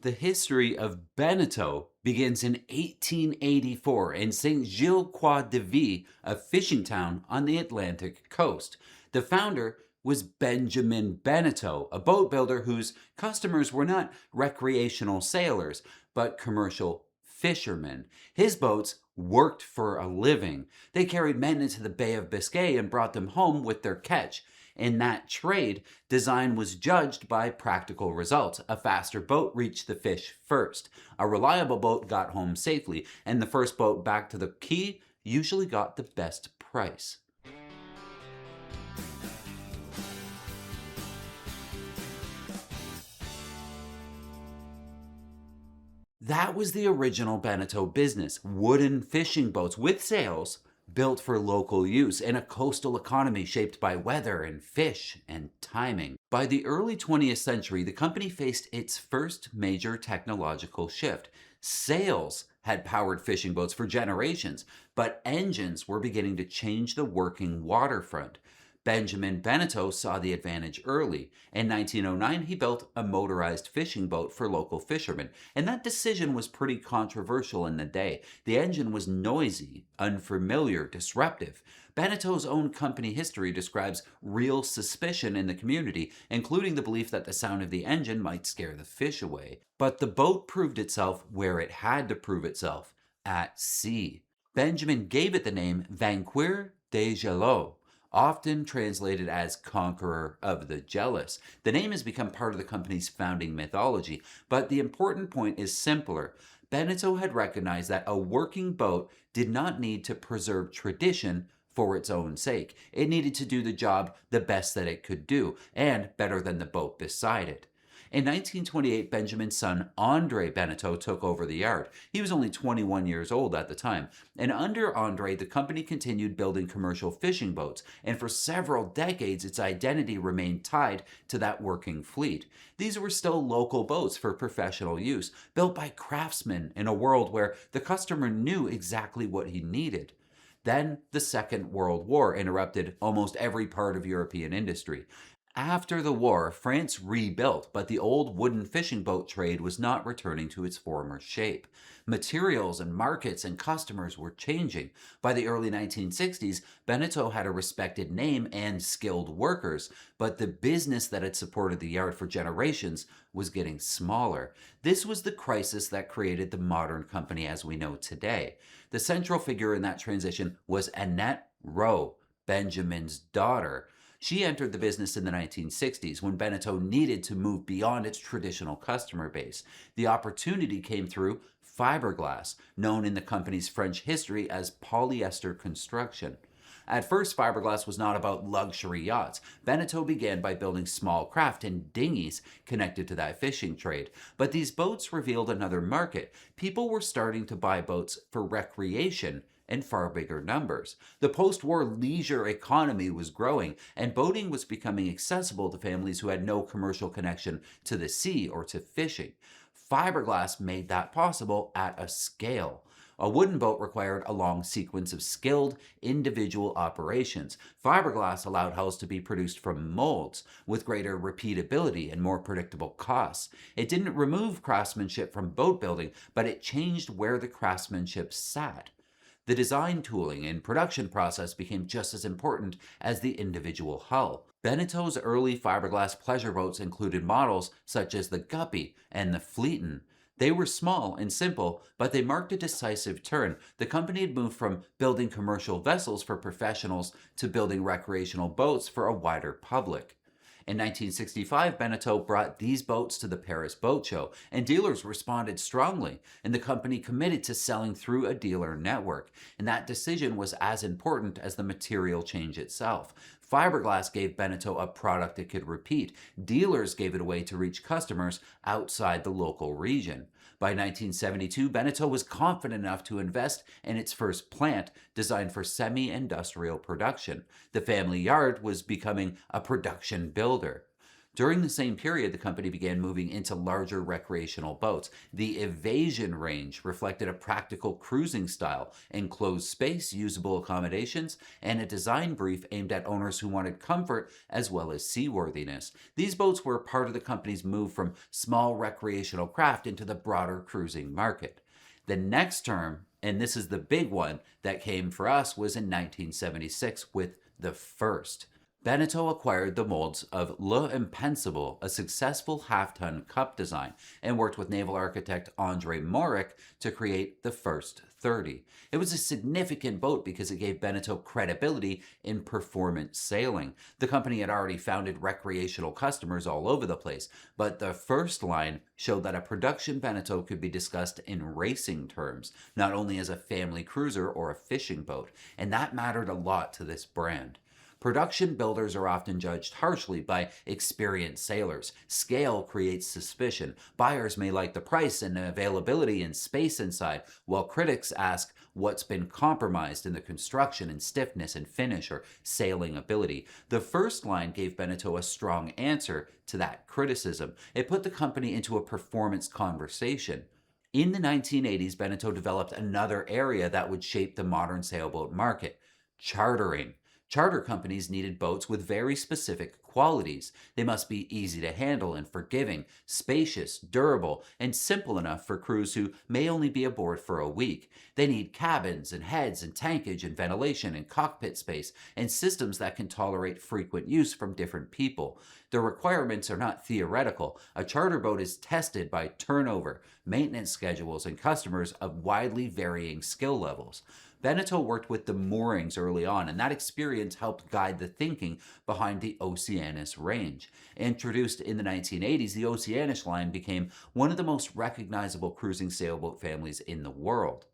The history of Beneteau begins in 1884 in Saint-Gilles-Croix-de-Vie, a fishing town on the Atlantic coast. The founder was Benjamin Bénéteau, a boat builder whose customers were not recreational sailors, but commercial fishermen. His boats worked for a living. They carried men into the Bay of Biscay and brought them home with their catch. In that trade, design was judged by practical results. A faster boat reached the fish first. A reliable boat got home safely, and the first boat back to the quay usually got the best price. That was the original Beneteau business, wooden fishing boats with sails built for local use in a coastal economy shaped by weather and fish and timing. By the early 20th century, the company faced its first major technological shift. Sails had powered fishing boats for generations, but engines were beginning to change the working waterfront. Benjamin Bénéteau saw the advantage early. In 1909, he built a motorized fishing boat for local fishermen, and that decision was pretty controversial in the day. The engine was noisy, unfamiliar, disruptive. Beneteau's own company history describes real suspicion in the community, including the belief that the sound of the engine might scare the fish away. But the boat proved itself where it had to prove itself, at sea. Benjamin gave it the name Vainqueur des Jealous, often translated as Conqueror of the Jealous. The name has become part of the company's founding mythology, but the important point is simpler. Beneteau had recognized that a working boat did not need to preserve tradition for its own sake. It needed to do the job the best that it could do, and better than the boat beside it. In 1928, Benjamin's son, André Beneteau, took over the yard. He was only 21 years old at the time. And under André, the company continued building commercial fishing boats, and for several decades, its identity remained tied to that working fleet. These were still local boats for professional use, built by craftsmen in a world where the customer knew exactly what he needed. Then the Second World War interrupted almost every part of European industry. After the war, France rebuilt, but the old wooden fishing boat trade was not returning to its former shape. Materials and markets and customers were changing. By the early 1960s, Beneteau had a respected name and skilled workers, but the business that had supported the yard for generations was getting smaller. This was the crisis that created the modern company as we know today. The central figure in that transition was Annette Rowe, Benjamin's daughter. She entered the business in the 1960s when Beneteau needed to move beyond its traditional customer base. The opportunity came through fiberglass, known in the company's French history as polyester construction. At first, fiberglass was not about luxury yachts. Beneteau began by building small craft and dinghies connected to that fishing trade. But these boats revealed another market. People were starting to buy boats for recreation in far bigger numbers. The post-war leisure economy was growing, and boating was becoming accessible to families who had no commercial connection to the sea or to fishing. Fiberglass made that possible at a scale. A wooden boat required a long sequence of skilled, individual operations. Fiberglass allowed hulls to be produced from molds, with greater repeatability and more predictable costs. It didn't remove craftsmanship from boat building, but it changed where the craftsmanship sat. The design tooling and production process became just as important as the individual hull. Beneteau's early fiberglass pleasure boats included models such as the Guppy and the Fleeton. They were small and simple, but they marked a decisive turn. The company had moved from building commercial vessels for professionals to building recreational boats for a wider public. In 1965, Beneteau brought these boats to the Paris Boat Show, and dealers responded strongly, and the company committed to selling through a dealer network. And that decision was as important as the material change itself. Fiberglass gave Beneteau a product it could repeat. Dealers gave it away to reach customers outside the local region. By 1972, Beneteau was confident enough to invest in its first plant designed for semi-industrial production. The family yard was becoming a production builder. During the same period, the company began moving into larger recreational boats. The Evasion range reflected a practical cruising style, enclosed space, usable accommodations, and a design brief aimed at owners who wanted comfort as well as seaworthiness. These boats were part of the company's move from small recreational craft into the broader cruising market. The next term, and this is the big one that came for us, was in 1976 with the First. Beneteau acquired the molds of L'Impensable, a successful half-ton cup design, and worked with naval architect André Mauric to create the First 30. It was a significant boat because it gave Beneteau credibility in performance sailing. The company had already founded recreational customers all over the place, but the first line showed that a production Beneteau could be discussed in racing terms, not only as a family cruiser or a fishing boat, and that mattered a lot to this brand. Production builders are often judged harshly by experienced sailors. Scale creates suspicion. Buyers may like the price and availability and space inside, while critics ask what's been compromised in the construction and stiffness and finish or sailing ability. The first line gave Beneteau a strong answer to that criticism. It put the company into a performance conversation. In the 1980s, Beneteau developed another area that would shape the modern sailboat market: chartering. Charter companies needed boats with very specific qualities. They must be easy to handle and forgiving, spacious, durable, and simple enough for crews who may only be aboard for a week. They need cabins and heads and tankage and ventilation and cockpit space and systems that can tolerate frequent use from different people. The requirements are not theoretical. A charter boat is tested by turnover, maintenance schedules, and customers of widely varying skill levels. Beneteau worked with the moorings early on, and that experience helped guide the thinking behind the Oceanis range. Introduced in the 1980s, the Oceanis line became one of the most recognizable cruising sailboat families in the world.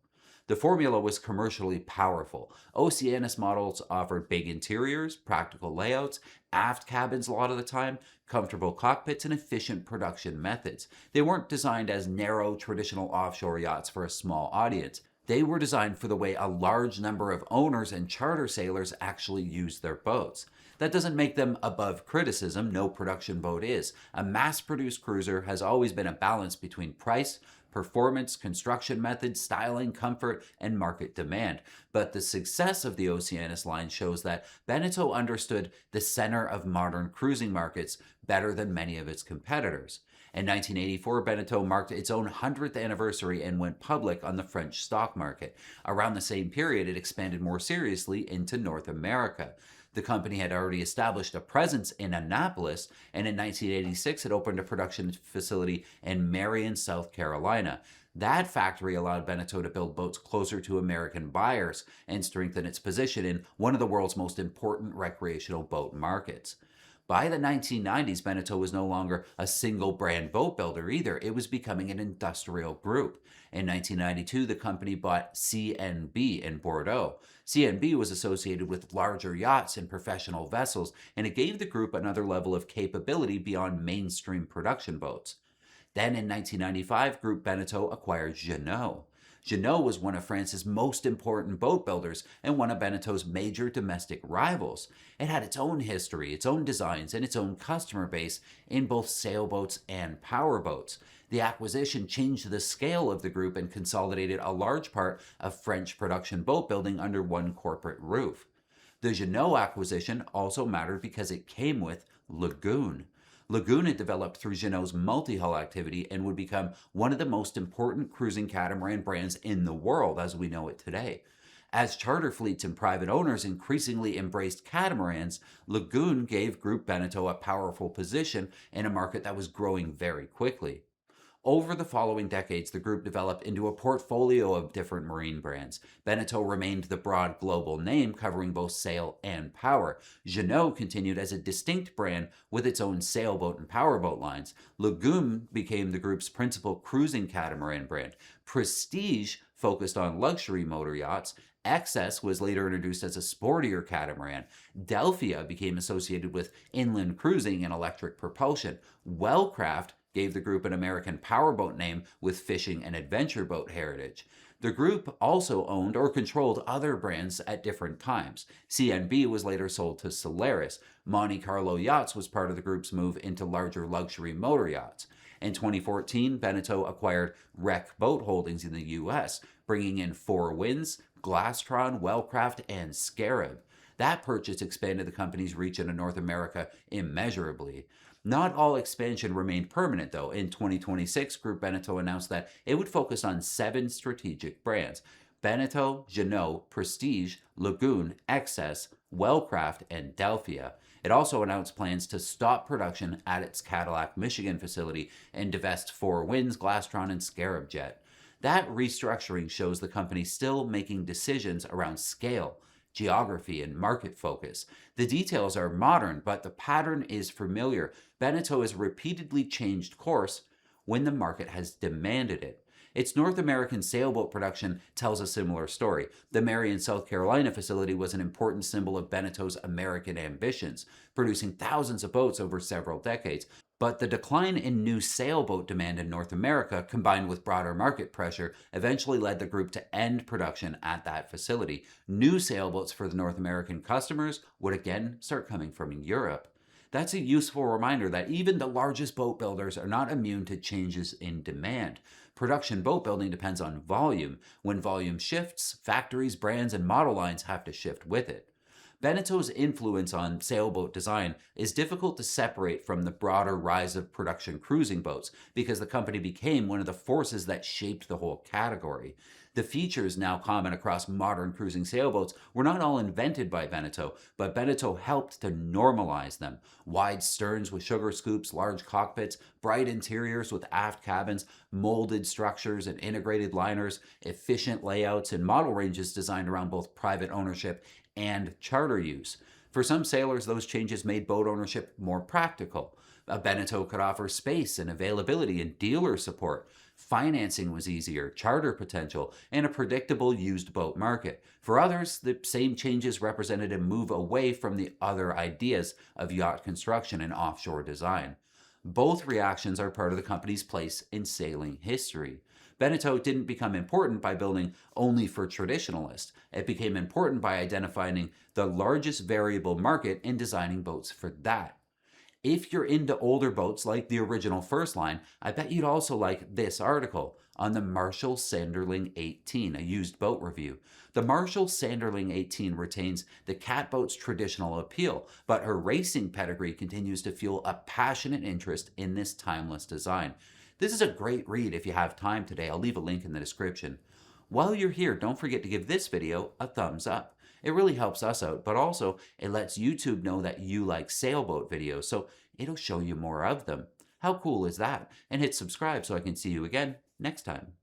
The formula was commercially powerful. Oceanis models offered big interiors, practical layouts, aft cabins a lot of the time, comfortable cockpits, and efficient production methods. They weren't designed as narrow, traditional offshore yachts for a small audience. They were designed for the way a large number of owners and charter sailors actually use their boats. That doesn't make them above criticism. No production boat is. A mass-produced cruiser has always been a balance between price, performance, construction methods, styling, comfort, and market demand. But the success of the Oceanis line shows that Beneteau understood the center of modern cruising markets better than many of its competitors. In 1984, Beneteau marked its own 100th anniversary and went public on the French stock market. Around the same period, it expanded more seriously into North America. The company had already established a presence in Annapolis, and in 1986 it opened a production facility in Marion, South Carolina. That factory allowed Beneteau to build boats closer to American buyers and strengthen its position in one of the world's most important recreational boat markets. By the 1990s, Beneteau was no longer a single brand boat builder either. It was becoming an industrial group. In 1992, the company bought CNB in Bordeaux. CNB was associated with larger yachts and professional vessels, and it gave the group another level of capability beyond mainstream production boats. Then in 1995, Groupe Beneteau acquired Jeanneau. Jeanneau was one of France's most important boat builders and one of Beneteau's major domestic rivals. It had its own history, its own designs, and its own customer base in both sailboats and powerboats. The acquisition changed the scale of the group and consolidated a large part of French production boat building under one corporate roof. The Jeanneau acquisition also mattered because it came with Lagoon. Lagoon had developed through Jeanneau's multi-hull activity and would become one of the most important cruising catamaran brands in the world as we know it today. As charter fleets and private owners increasingly embraced catamarans, Lagoon gave Groupe Beneteau a powerful position in a market that was growing very quickly. Over the following decades, the group developed into a portfolio of different marine brands. Beneteau remained the broad global name covering both sail and power. Jeanneau continued as a distinct brand with its own sailboat and powerboat lines. Lagoon became the group's principal cruising catamaran brand. Prestige focused on luxury motor yachts. Excess was later introduced as a sportier catamaran. Delphia became associated with inland cruising and electric propulsion. Wellcraft gave the group an American powerboat name with fishing and adventure boat heritage. The group also owned or controlled other brands at different times. CNB was later sold to Solaris. Monte Carlo Yachts was part of the group's move into larger luxury motor yachts. In 2014, Beneteau acquired Rec Boat Holdings in the U.S., bringing in Four Winds, Glastron, Wellcraft, and Scarab. That purchase expanded the company's reach into North America immeasurably. Not all expansion remained permanent, though. In 2026, Groupe Beneteau announced that it would focus on 7 strategic brands: Bento, Jeanneau, Prestige, Lagoon, Excess, Wellcraft, and Delphia. It also announced plans to stop production at its Cadillac, Michigan facility and divest Four Winds, Glastron, and Scarab Jet. That restructuring shows the company still making decisions around scale, geography, and market focus. The details are modern, but the pattern is familiar. Beneteau has repeatedly changed course when the market has demanded it. Its North American sailboat production tells a similar story. The Marion, South Carolina facility was an important symbol of Beneteau's American ambitions, producing thousands of boats over several decades. But the decline in new sailboat demand in North America, combined with broader market pressure, eventually led the group to end production at that facility. New sailboats for the North American customers would again start coming from Europe. That's a useful reminder that even the largest boat builders are not immune to changes in demand. Production boat building depends on volume. When volume shifts, factories, brands, and model lines have to shift with it. Beneteau's influence on sailboat design is difficult to separate from the broader rise of production cruising boats because the company became one of the forces that shaped the whole category. The features now common across modern cruising sailboats were not all invented by Beneteau, but Beneteau helped to normalize them. Wide sterns with sugar scoops, large cockpits, bright interiors with aft cabins, molded structures and integrated liners, efficient layouts, and model ranges designed around both private ownership and charter use. For some sailors, those changes made boat ownership more practical. A Beneteau could offer space and availability and dealer support. Financing was easier, charter potential, and a predictable used boat market. For others, the same changes represented a move away from the other ideas of yacht construction and offshore design. Both reactions are part of the company's place in sailing history. Beneteau didn't become important by building only for traditionalists. It became important by identifying the largest variable market and designing boats for that. If you're into older boats like the original First Line, I bet you'd also like this article on the Marshall Sanderling 18, a used boat review. The Marshall Sanderling 18 retains the catboat's traditional appeal, but her racing pedigree continues to fuel a passionate interest in this timeless design. This is a great read if you have time today. I'll leave a link in the description. While you're here, don't forget to give this video a thumbs up. It really helps us out, but also it lets YouTube know that you like sailboat videos, so it'll show you more of them. How cool is that? And hit subscribe so I can see you again next time.